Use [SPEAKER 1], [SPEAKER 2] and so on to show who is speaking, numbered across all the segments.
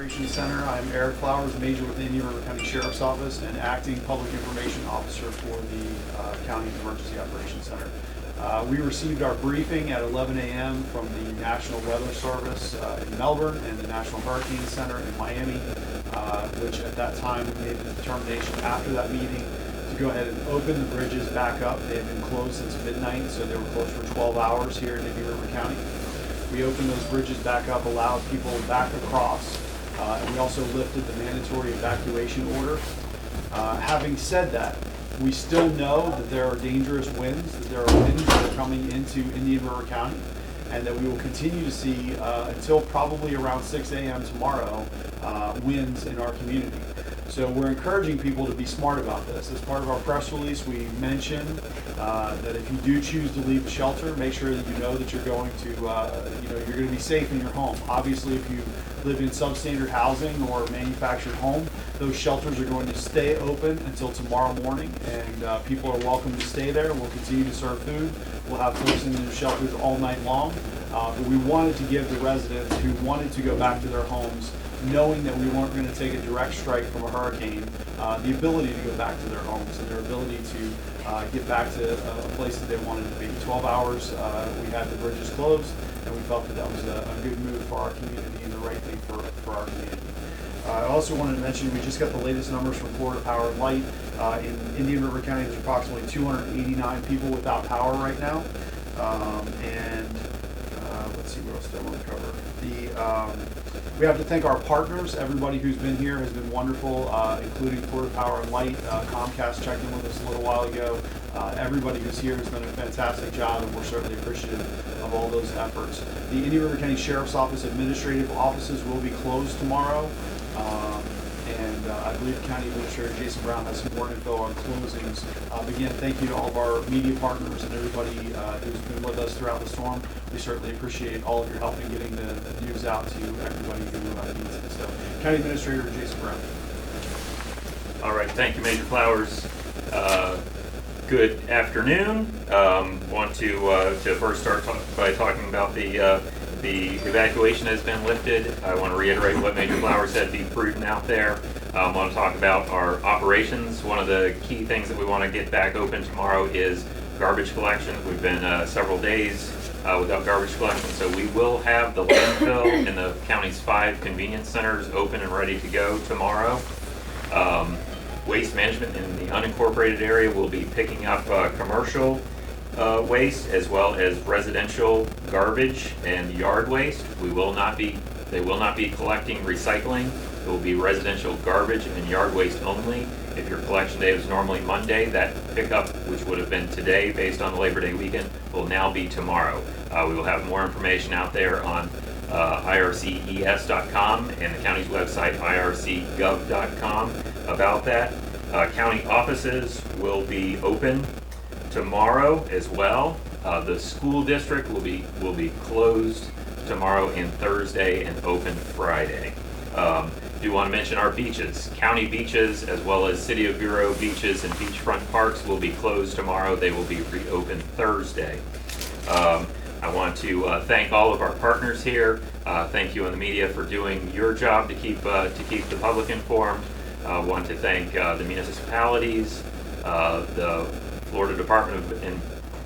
[SPEAKER 1] Operations Center. I'm Eric Flowers, Major with the Indian River County Sheriff's Office and Acting Public Information Officer for the County Emergency Operations Center. We received our briefing at 11 a.m. from the National Weather Service in Melbourne and the National Hurricane Center in Miami, which at that time we made the determination after that meeting to go ahead and open the bridges back up. They had been closed since midnight, so they were closed for 12 hours here in Indian River County. We opened those bridges back up, allowed people back across, and we also lifted the mandatory evacuation order. Having said that, we still know that there are dangerous winds, that there are winds that are coming into Indian River County, and that we will continue to see until probably around 6 a.m. tomorrow, winds in our community. So we're encouraging people to be smart about this. As part of our press release, we mentioned that if you do choose to leave the shelter, make sure that you know that you're going to, you're going to be safe in your home. Obviously, if you live in substandard housing or manufactured home, those shelters are going to stay open until tomorrow morning, and people are welcome to stay there. We'll continue to serve food. We'll have folks in the shelters all night long. But we wanted to give the residents who wanted to go back to their homes, knowing that we weren't going to take a direct strike from a hurricane, the ability to go back to their homes and their ability to get back to a place that they wanted to be. 12 hours, we had the bridges closed, and we felt that that was a good move for our community and the right thing for our community. I also wanted to mention we just got the latest numbers from Florida Power and Light. In Indian River County, there's approximately 289 people without power right now. Let's see what else do I want to cover. We have to thank our partners. Everybody who's been here has been wonderful, including Florida Power and Light. Comcast checked in with us a little while ago. Everybody who's here has done a fantastic job, and we're certainly appreciative of all those efforts. The Indian River County Sheriff's Office administrative offices will be closed tomorrow. I believe County Administrator Jason Brown has some more info on closings. Again, thank you to all of our media partners and everybody who's been with us throughout the storm. We certainly appreciate all of your help in getting the news out to everybody who needs it. So, County Administrator Jason Brown.
[SPEAKER 2] All right, thank you, Major Flowers. Good afternoon. Want to first start by talking about the evacuation has been lifted. I want to reiterate what Major Flowers said, be prudent out there. I want to talk about our operations. One of the key things that we want to get back open tomorrow is garbage collection. We've been several days without garbage collection, so we will have the landfill in the county's 5 convenience centers open and ready to go tomorrow. Waste management in the unincorporated area will be picking up commercial waste as well as residential garbage and yard waste. They will not be collecting recycling. It will be residential garbage and yard waste only. If your collection day is normally Monday, that pickup, which would have been today based on the Labor Day weekend, will now be tomorrow. We will have more information out there on irces.com and the county's website, ircgov.com, about that. County offices will be open tomorrow as well. The school district will be closed tomorrow and Thursday and open Friday. Do want to mention our beaches. County beaches as well as City of Bureau beaches and beachfront parks will be closed tomorrow. They will be reopened Thursday. I want to thank all of our partners here. Thank you in the media for doing your job to keep the public informed. I want to thank the municipalities, the Florida Department of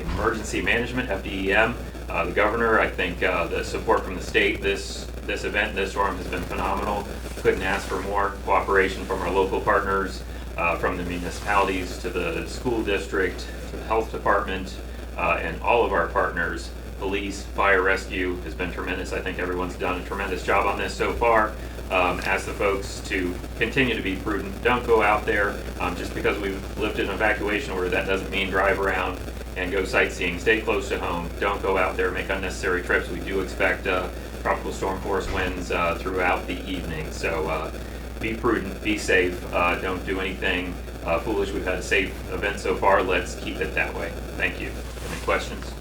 [SPEAKER 2] Emergency Management, FDEM, the governor. I think the support from the state, this event, this storm has been phenomenal. Couldn't ask for more cooperation from our local partners, from the municipalities to the school district to the health department, and all of our partners. Police, fire, rescue has been tremendous. I think everyone's done a tremendous job on this so far. Ask the folks to continue to be prudent. Don't go out there just because we've lifted an evacuation order. That doesn't mean drive around and go sightseeing. Stay close to home. Don't go out there, make unnecessary trips. We do expect tropical storm force winds throughout the evening. So be prudent, be safe. Don't do anything foolish. We've had a safe event so far. Let's keep it that way. Thank you. Any questions?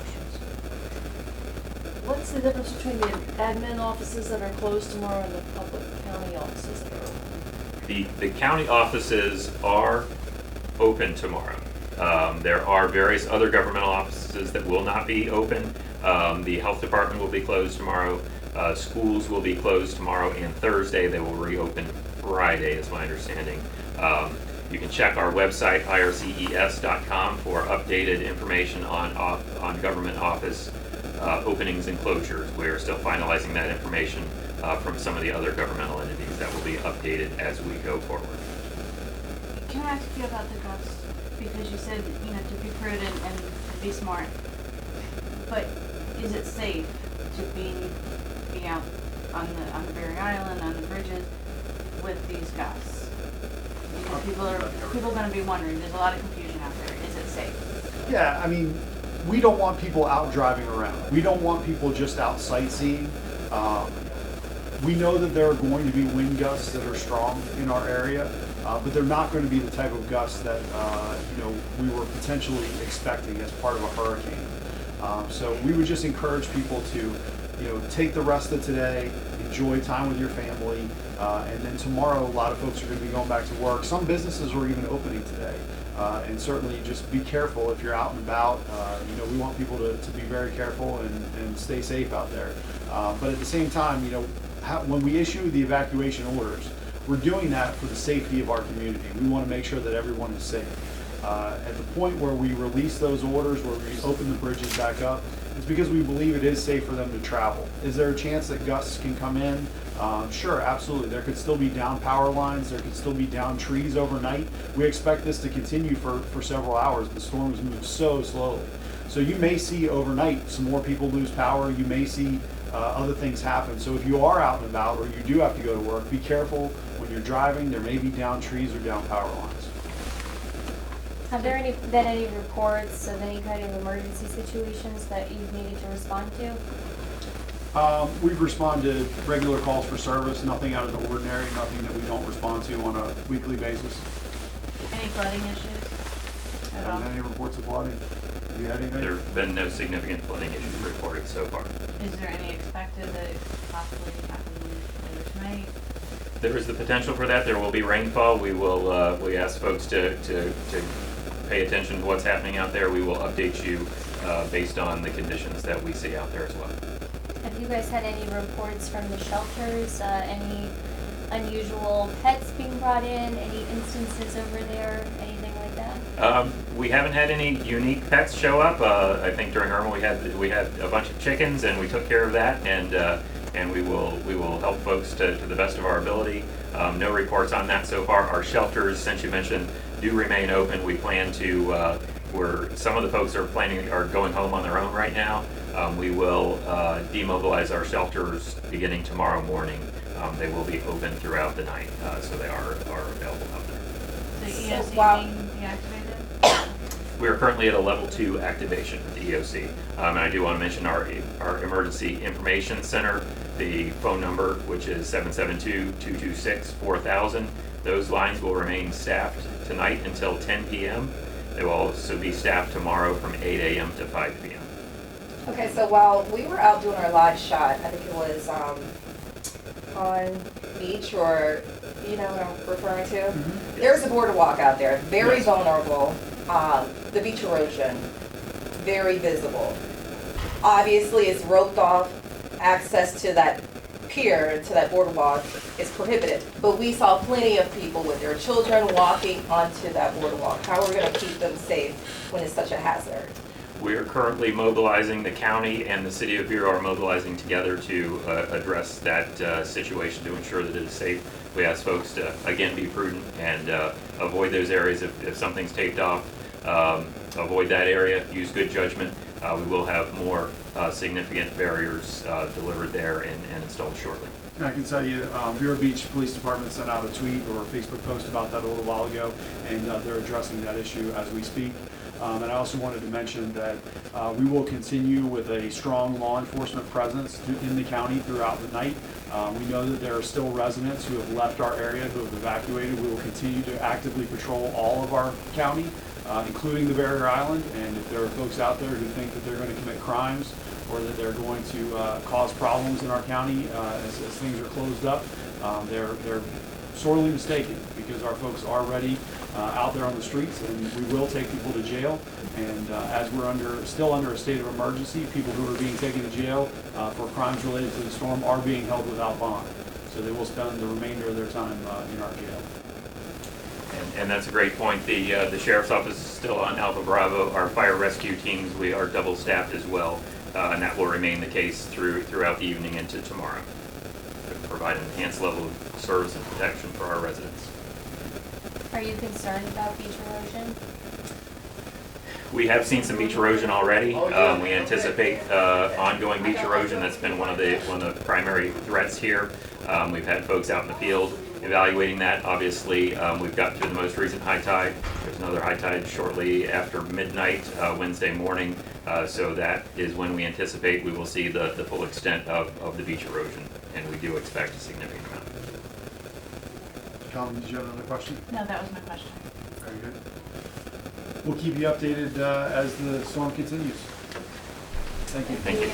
[SPEAKER 3] What's the difference between the admin offices that are closed tomorrow and the public county offices that are open?
[SPEAKER 2] The county offices are open tomorrow. There are various other governmental offices that will not be open. The health department will be closed tomorrow. Schools will be closed tomorrow and Thursday. They will reopen Friday, is my understanding. You can check our website, irces.com, for updated information on government office openings and closures. We are still finalizing that information from some of the other governmental entities. That will be updated as we go forward.
[SPEAKER 4] Can I ask you about the Gus? Because you said, to be prudent and be smart. But is it safe to be out on the Berry Island, on the bridges with these Gus? Because people are going to be wondering. There's a lot of confusion out there. Is it safe?
[SPEAKER 1] Yeah, I mean, we don't want people out driving around. We don't want people just out sightseeing. We know that there are going to be wind gusts that are strong in our area, but they're not going to be the type of gusts that we were potentially expecting as part of a hurricane. So we would just encourage people to take the rest of today, enjoy time with your family, and then tomorrow a lot of folks are going to be going back to work. Some businesses are even opening today. And certainly just be careful if you're out and about. We want people to be very careful and stay safe out there. But at the same time, when we issue the evacuation orders, we're doing that for the safety of our community. We want to make sure that everyone is safe. At the point where we release those orders, where we open the bridges back up, it's because we believe it is safe for them to travel. Is there a chance that gusts can come in? Sure, absolutely. There could still be down power lines. There could still be down trees overnight. We expect this to continue for several hours. The storm has moved so slowly. So you may see overnight some more people lose power. You may see other things happen. So if you are out and about or you do have to go to work, be careful when you're driving. There may be down trees or down power lines.
[SPEAKER 5] Have there been any reports of any kind of emergency situations that you've needed to respond to?
[SPEAKER 1] We've responded to regular calls for service, nothing out of the ordinary, nothing that we don't respond to on a weekly basis.
[SPEAKER 4] Any flooding issues at all?
[SPEAKER 1] Haven't had any reports of flooding? Have you had anything?
[SPEAKER 2] There have been no significant flooding issues reported so far.
[SPEAKER 4] Is there any expected that it could possibly happen later tonight?
[SPEAKER 2] There is the potential for that. There will be rainfall. We will. We ask folks to pay attention to what's happening out there. We will update you based on the conditions that we see out there as well.
[SPEAKER 5] Have you guys had any reports from the shelters? Any unusual pets being brought in? Any instances over there? Anything like that?
[SPEAKER 2] We haven't had any unique pets show up. I think during Irma we had a bunch of chickens, and we took care of that, and we will help folks to the best of our ability. No reports on that so far. Our shelters, since you mentioned, do remain open. We plan to where some of the folks are going home on their own right now. We will demobilize our shelters beginning tomorrow morning. They will be open throughout the night, so they are available out there.
[SPEAKER 4] The
[SPEAKER 5] So
[SPEAKER 4] EOC
[SPEAKER 5] while-
[SPEAKER 4] being deactivated?
[SPEAKER 2] We are currently at a level 2 activation with the EOC. And I do want to mention our Emergency Information Center, the phone number, which is 772-226-4000. Those lines will remain staffed tonight until 10 p.m. They will also be staffed tomorrow from 8 a.m. to 5 p.m.
[SPEAKER 6] Okay, so while we were out doing our live shot, I think it was on beach, or you know what I'm referring to?
[SPEAKER 1] Mm-hmm.
[SPEAKER 6] There's a boardwalk out there, very
[SPEAKER 1] Yes.
[SPEAKER 6] vulnerable. The beach erosion, very visible. Obviously, it's roped off. Access to that pier, to that boardwalk, is prohibited. But we saw plenty of people with their children walking onto that boardwalk. How are we going to keep them safe when it's such a hazard?
[SPEAKER 2] We are currently mobilizing, the county and the city of Vero are mobilizing together to address that situation to ensure that it is safe. We ask folks to, again, be prudent and avoid those areas if something's taped off. Avoid that area, use good judgment. We will have more significant barriers delivered there and installed shortly.
[SPEAKER 1] And I can tell you, Vero Beach Police Department sent out a tweet or a Facebook post about that a little while ago, and they're addressing that issue as we speak. And I also wanted to mention that we will continue with a strong law enforcement presence in the county throughout the night. We know that there are still residents who have left our area, who have evacuated. We will continue to actively patrol all of our county, including the barrier island. And if there are folks out there who think that they're going to commit crimes or that they're going to cause problems in our county as things are closed up, They're sorely mistaken, because our folks are ready out there on the streets, and we will take people to jail. And as we're still under a state of emergency, people who are being taken to jail for crimes related to the storm are being held without bond. So they will spend the remainder of their time in our jail.
[SPEAKER 2] And that's a great point. The sheriff's office is still on Alpha Bravo. Our fire rescue teams, we are double staffed as well, and that will remain the case throughout the evening into tomorrow. To provide an enhanced level of service and protection for our residents.
[SPEAKER 5] Are you concerned about beach erosion?
[SPEAKER 2] We have seen some beach erosion already. We anticipate ongoing beach erosion. That's been one of the primary threats here. We've had folks out in the field evaluating that. Obviously, we've got through the most recent high tide. There's another high tide shortly after midnight Wednesday morning. So that is when we anticipate we will see the full extent of the beach erosion, and we do expect a significant amount.
[SPEAKER 1] Colin, did you have another question?
[SPEAKER 4] No, that was my question.
[SPEAKER 1] Very good. We'll keep you updated as the storm continues. Thank you.
[SPEAKER 2] Thank you.